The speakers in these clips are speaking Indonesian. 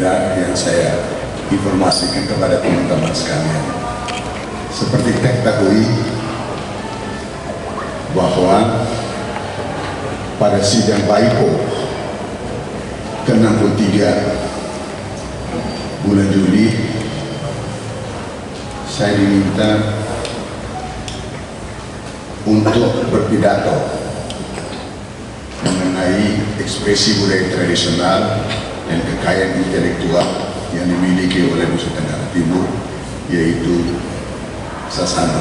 gembira yang saya informasikan kepada teman-teman sekalian. Seperti kita ketahui bahwa pada sidang BAIPO ke-63 bulan Juli, saya diminta untuk berpidato mengenai ekspresi budaya tradisional dan kekayaan intelektual yang dimiliki oleh Nusa Tenggara Timur, yaitu Sasando.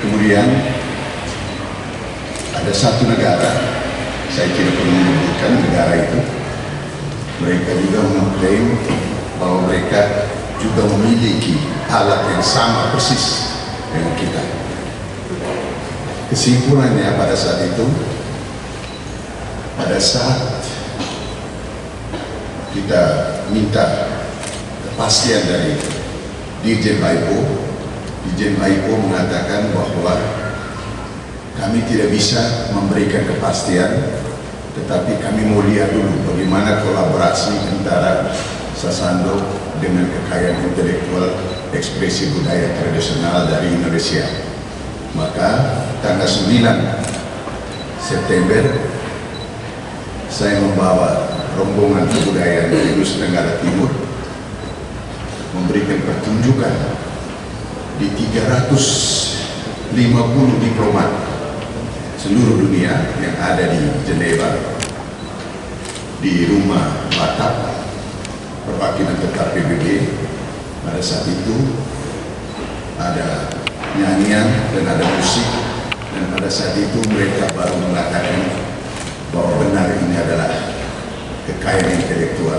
Kemudian ada satu negara, saya tidak perlu menyebutkan negara itu, mereka juga mengklaim bahwa mereka juga memiliki alat yang sama persis dengan kita. Kesimpulannya pada saat itu, pada saat kita minta kepastian dari Dirjen BAIPO mengatakan bahwa kami tidak bisa memberikan kepastian, tetapi kami mau lihat dulu bagaimana kolaborasi antara Sasando dengan kekayaan intelektual ekspresi budaya tradisional dari Indonesia. Maka tanggal 9 September saya membawa rombongan kebudayaan dari Nusa Tenggara Timur memberikan pertunjukan di 350 diplomat seluruh dunia yang ada di Geneva, di rumah Batak perwakilan tetap PBB. Pada saat itu ada nyanyian dan ada musik, dan pada saat itu mereka baru mengatakan bahwa benar ini adalah kekayaan intelektual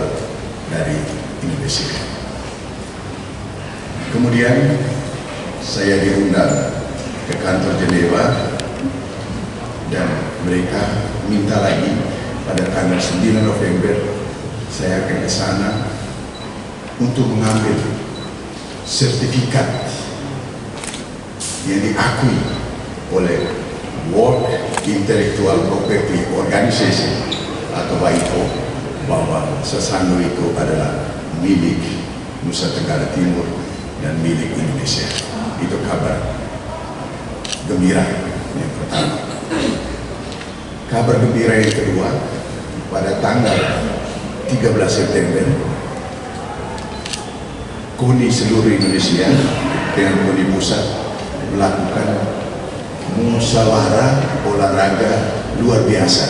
dari Indonesia. Kemudian saya diundang ke kantor Geneva dan mereka minta lagi pada tanggal 9 November saya akan ke sana untuk mengambil sertifikat yang diakui oleh World Intellectual Property Organization atau BAIPO bahwa Sasando itu adalah milik Nusa Tenggara Timur dan milik Indonesia. Itu kabar gembira yang pertama. Kabar gembira yang kedua, pada tanggal 13 September KONI seluruh Indonesia dengan KONI pusat melakukan musyawarah olahraga luar biasa,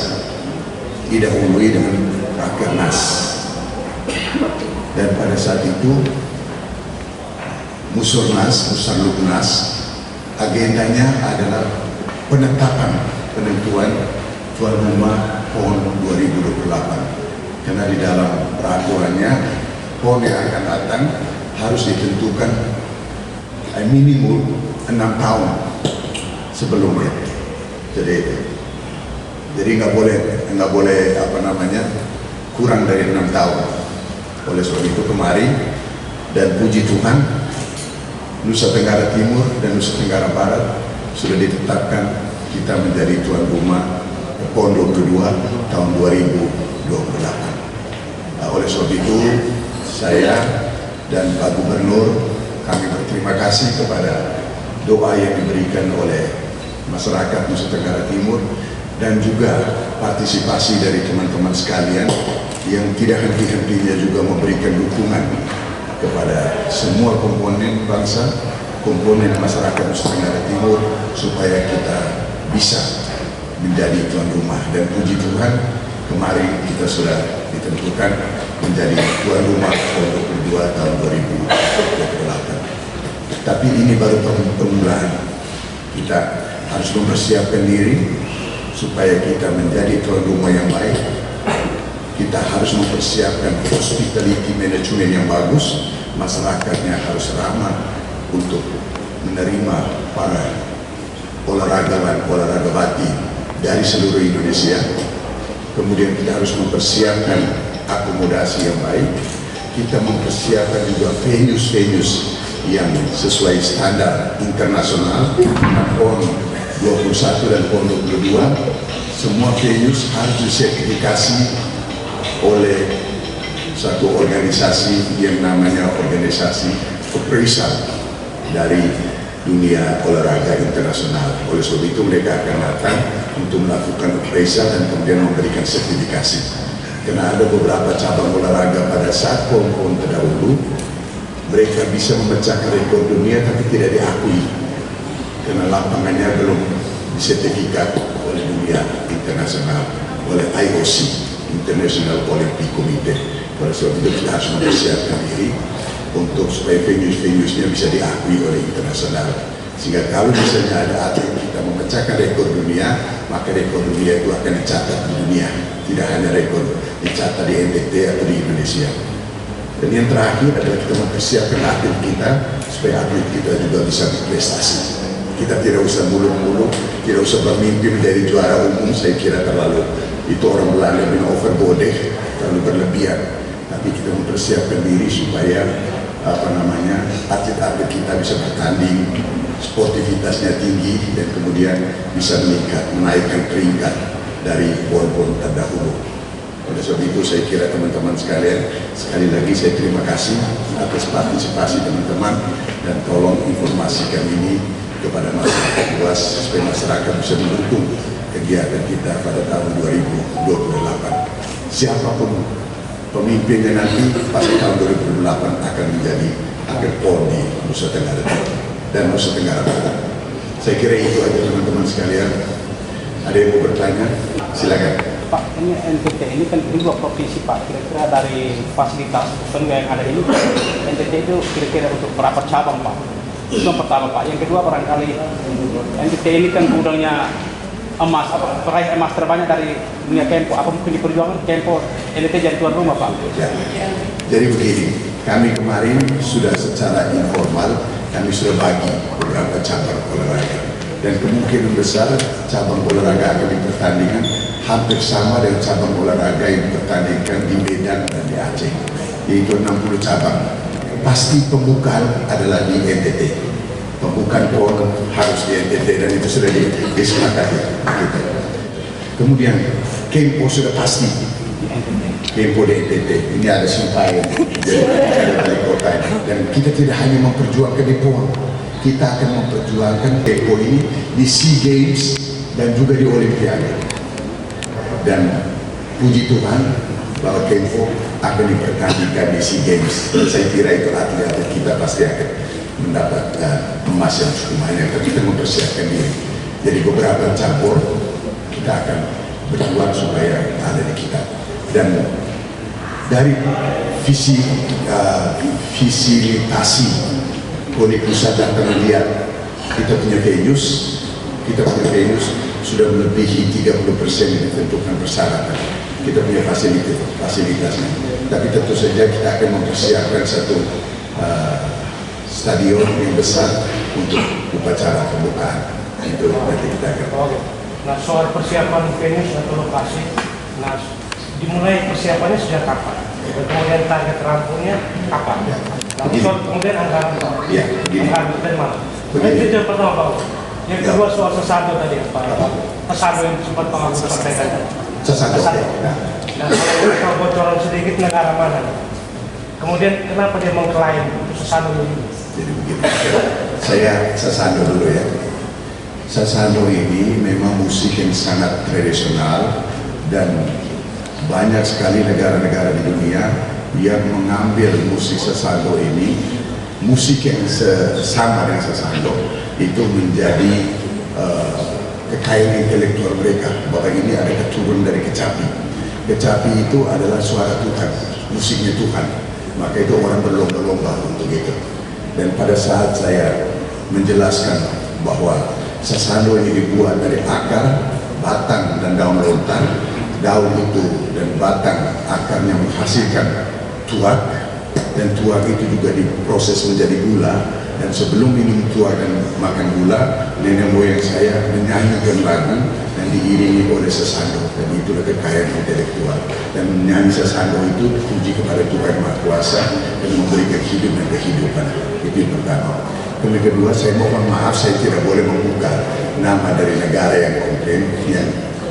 didahului dengan Rakernas, dan pada saat itu Musarluknas agendanya adalah penentuan tuan rumah PON 2028, karena di dalam peraturannya PON yang akan datang harus ditentukan minimum 6 tahun sebelumnya. Jadi nggak boleh kurang dari 6 tahun. Oleh sebab itu kemarin, dan puji Tuhan, Nusa Tenggara Timur dan Nusa Tenggara Barat sudah ditetapkan kita menjadi tuan rumah PON 22 tahun 2028. Oleh sebab itu saya dan Pak Gubernur, kami berterima kasih kepada doa yang diberikan oleh masyarakat Nusa Tenggara Timur dan juga partisipasi dari teman-teman sekalian yang tidak henti-hentinya juga memberikan dukungan kepada semua komponen bangsa, komponen masyarakat Nusa Tenggara Timur, supaya kita bisa menjadi tuan rumah. Dan puji Tuhan, kemarin kita sudah ditentukan menjadi tuan rumah PON 22 tahun 2028. Tapi ini baru permulaan. Kita harus mempersiapkan diri supaya kita menjadi tuan rumah yang baik. Kita harus mempersiapkan hospitality management yang bagus, masyarakatnya harus ramah untuk menerima para olahragawan dari seluruh Indonesia. Kemudian kita harus mempersiapkan akomodasi yang baik. Kita mempersiapkan juga venues yang sesuai standar internasional, PON 21 dan PON 22. Semua venues harus disertifikasi oleh satu organisasi yang namanya organisasi appraisal dari dunia olahraga internasional. Oleh sebab itu mereka akan datang untuk melakukan appraisal dan kemudian memberikan sertifikasi. Karena ada beberapa cabang olahraga pada saat PON terdahulu mereka bisa memecahkan rekor dunia tapi tidak diakui karena lapangannya belum disertifikat oleh dunia internasional, oleh IOC, International Olympic Committee. Oleh sebab itu kita harus mempersiapkan diri untuk supaya venues-venuesnya bisa diakui oleh internasional. Sehingga kalau misalnya ada atlet kita memecahkan rekor dunia, maka rekor dunia itu akan dicatat di dunia, tidak hanya rekor dicatat di NTT atau di Indonesia. Dan yang terakhir adalah kita mempersiapkan atlet kita supaya atlet kita juga bisa berprestasi. Kita tidak usah muluk-muluk, tidak usah bermimpi menjadi juara umum. Saya kira terlalu, itu orang Belanda bilang overbodig, terlalu berlebihan. Tapi kita mempersiapkan diri supaya atlet-atlet kita bisa bertanding, sportivitasnya tinggi dan kemudian bisa meningkat, menaikkan peringkat dari PON terdahulu. Oleh sebab itu saya kira teman-teman sekalian, sekali lagi saya terima kasih atas partisipasi teman-teman dan tolong informasikan ini kepada masyarakat luas supaya masyarakat bisa mendukung kegiatan kita pada tahun 2028. Siapapun pemimpinnya nanti pasti tahun 2028 akan menjadi atlet PON di Nusa Tenggara Timur dan Nusa Tenggara Barat. Saya kira itu aja teman-teman sekalian. Ada yang mau bertanya? Silakan. Pak, ini NTT ini kan dua provinsi Pak. Kira-kira dari fasilitas penuh yang ada ini, NTT itu kira-kira untuk berapa cabang Pak? Itu yang pertama Pak. Yang kedua barangkali NTT ini kan gudangnya emas, peraih emas terbanyak dari dunia Kempo. Apa mungkin di perjuangan Kempo NTT jadi tuan rumah Pak? Ya. Jadi begini, kami kemarin sudah secara informal kami sudah bagi beberapa cabang olahraga dan kemungkinan besar cabang olahraga akan dipertandingkan hampir sama dengan cabang olahraga yang dipertandingkan di Medan dan di Aceh, yaitu 60 cabang. Pasti pembukaan adalah di NTT. Pembukaan PON harus di NTT dan itu sudah disepakati. Kemudian Kempo sudah pasti Kempo di NTT. Ini ada Simpang, ada Balai Kota, dan kita tidak hanya memperjuangkan di PON, kita akan memperjuangkan Kempo ini di SEA Games dan juga di Olimpiade. Dan puji Tuhan bahwa Kempo akan dipertandingkan di SEA Games. Saya kira itu atlet-atlet kita pasti akan mendapat emas yang cukup banyak. Tapi kita mempersiapkan diri. Jadi beberapa cabur kita akan berjuang supaya ada di kita. Dan dari fasilitasi Koni Pusat datang melihat kita punya venues sudah melebihi 30% yang ditentukan persyaratan. Kita punya fasilitasnya. Tapi tentu saja kita akan mempersiapkan satu stadion yang besar untuk upacara pembukaan. Itu nanti kita akan. Nah, soal persiapan venue atau lokasi, nah dimulai persiapannya sejak kapan? Dan kemudian target rampungnya kapan? Lalu soal kemudian anggaran Pak. Ya, begini. Anggaran dari mana? Begini. Itu yang pertama Pak. Yang kedua soal sesando tadi Pak. Sesando yang sempat Pak Agus sampaikan. Sesando. Nah, kalau bocoran sedikit negara mana? Kemudian kenapa dia mengklaim sesando ini? Jadi begini. Saya sesando dulu ya. Sesando ini memang musik yang sangat tradisional dan banyak sekali negara-negara di dunia yang mengambil musik sesando ini, musik yang sama dengan sesando itu menjadi kekayaan intelektual mereka, bahwa ini ada keturunan dari kecapi. Kecapi itu adalah suara Tuhan, musiknya Tuhan, maka itu orang berlomba-lomba untuk itu. Dan pada saat saya menjelaskan bahwa sesando ini dibuat dari akar, batang dan daun lontar, daun itu dan batang akarnya menghasilkan tuak, dan tuak itu juga diproses menjadi gula. Dan sebelum minum tuak dan makan gula, nenek moyang saya menyanyikan lagu dan diiringi oleh sesando, dan itulah kekayaan intelektual. Dan menyanyi sesando itu puji kepada Tuhan Maha Kuasa dan memberikan hidup dan kehidupan. Itu yang pertama. Kemudian kedua, saya mohon maaf saya tidak boleh membuka nama dari negara yang komplain yang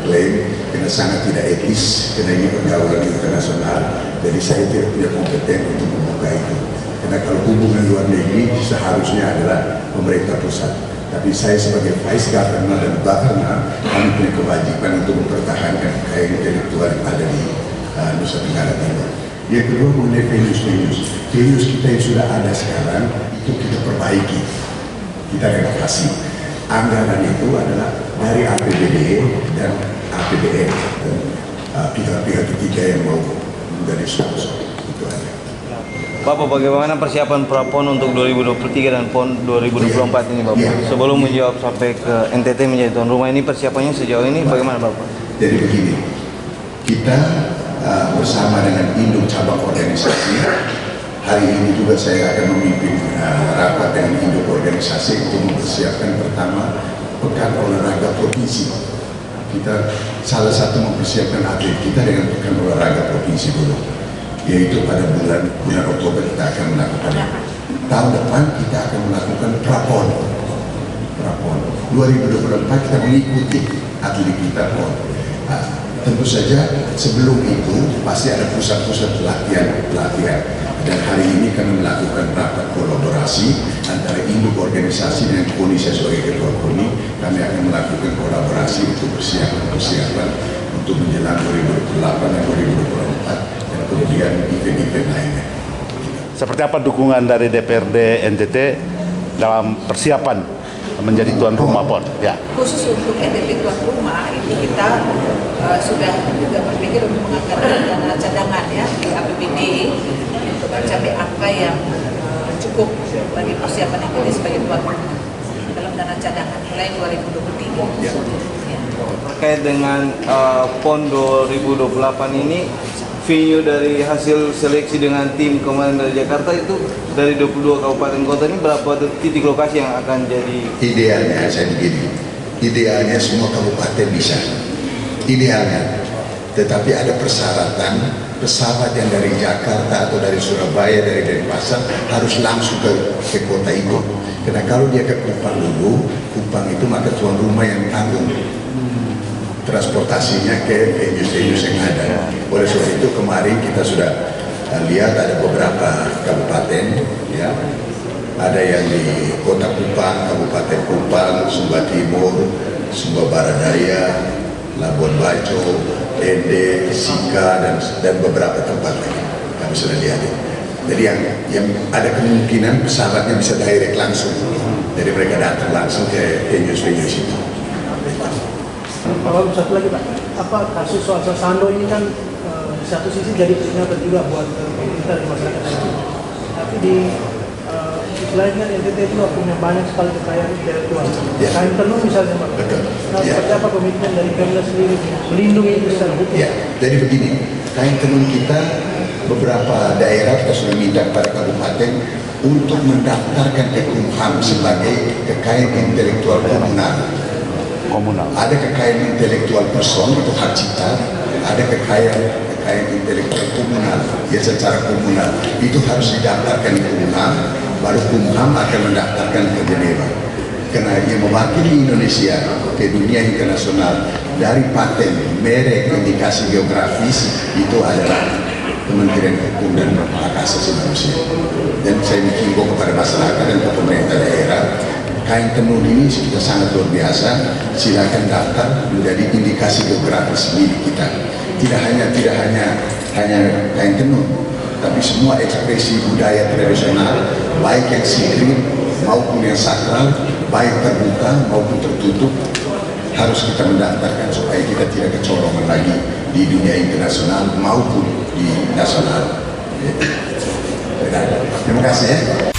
mengklaim karena sangat tidak etis, karena ini pergaulan internasional. Jadi saya tidak punya kompeten untuk membuka itu. Karena kalau hubungan luar negeri seharusnya adalah pemerintah pusat. Tapi saya sebagai Vice Governor dan Governor, kami punya kewajiban untuk mempertahankan kekayaan intelektual yang ada di Nusa Tenggara Timur. Yang kedua mengenai venues kita yang sudah ada sekarang itu kita perbaiki, kita renovasi. Anggaran itu adalah dari APBD dan APBN dan pihak-pihak ketiga yang mau menjadi sponsor itu ada. Bapak, bagaimana persiapan prapon untuk 2023 dan PON 2024 ini Bapak? Ya. Sebelum menjawab sampai ke NTT menjadi tuan rumah ini, persiapannya sejauh ini bagaimana Bapak? Jadi begini, kita bersama dengan induk cabang organisasi, hari ini juga saya akan memimpin rapat dengan induk organisasi untuk mempersiapkan pertama Pekan Olahraga Provinsi. Kita salah satu mempersiapkan atlet kita dengan Pekan Olahraga Provinsi dulu, yaitu pada bulan Oktober kita akan melakukannya. Tahun depan kita akan melakukan Prapon 2024, kita mengikuti atlet kita PON. Tentu saja sebelum itu pasti ada pusat-pusat pelatihan. Dan hari ini kami melakukan rapat kolaborasi antara induk organisasi dengan KONI. Saya sebagai ketua KONI, kami akan melakukan kolaborasi untuk persiapan untuk menjelang 2028 dan 2024 dan kemudian event-event lainnya. Seperti apa dukungan dari DPRD NTT dalam persiapan menjadi tuan rumah PON? Ya. Khusus untuk NTT tuan rumah ini kita sudah juga berpikir untuk menganggarkan dana cadangan ya di APBD untuk mencapai angka yang cukup bagi persiapan NTT sebagai tuan rumah dalam dana cadangan mulai 2023. Ya. Terkait dengan PON 2028 ini, venue dari hasil seleksi dengan tim kemarin dari Jakarta itu dari 22 kabupaten kota ini berapa titik lokasi yang akan jadi? Idealnya saya begini, idealnya semua kabupaten bisa, idealnya. Tetapi ada persyaratan, pesawat yang dari Jakarta atau dari Surabaya, dari Denpasar harus langsung ke kota itu. Karena kalau dia ke Kupang dulu, Kupang itu maka tuan rumah yang tanggung transportasinya ke venues yang ada. Oleh sebab itu kemarin kita sudah lihat ada beberapa kabupaten, ya, ada yang di Kota Kupang, Kabupaten Kupang, Sumba Timur, Sumba Barat Daya, Labuan Bajo, Ende, Sika dan beberapa tempat lagi kami sudah lihat. Jadi yang ada kemungkinan pesawatnya bisa direct langsung, jadi mereka datang langsung ke venues itu. Kalau satu lagi Pak, apa kasus soal Sando ini kan di satu sisi jadi peringatan juga buat pemerintah dan masyarakat ini. Tapi di sisi lain kan NTT juga punya banyak sekali kekayaan intelektual. Ya. Kain tenun misalnya Pak. Betul. Nah, Ya. seperti apa komitmen dari Pemda sendiri melindungi itu secara hukum? Ya, jadi begini, kain tenun kita beberapa daerah kita sudah minta kepada kabupaten untuk mendaftarkan ke Kumham sebagai kekayaan intelektual komunal. Ada kekayaan intelektual person itu hak cipta, ada kekayaan intelektual komunal, ya secara komunal itu harus didaftarkan ke Kumham, baru Kumham akan mendaftarkan ke Geneva. Karena yang mewakili Indonesia ke dunia internasional dari paten, merek, indikasi geografis itu adalah Kementerian Hukum dan Hak Asasi Manusia. Dan saya menghimbau kepada masyarakat dan ke pemerintah daerah, kain tenun ini kita sangat luar biasa. Silakan daftar menjadi indikasi geografis milik kita. Tidak hanya kain tenun, tapi semua ekspresi budaya tradisional, baik yang sikrim maupun yang sakral, baik terbuka maupun tertutup, harus kita mendaftarkan supaya kita tidak kecolongan lagi di dunia internasional maupun di nasional. Terima kasih ya.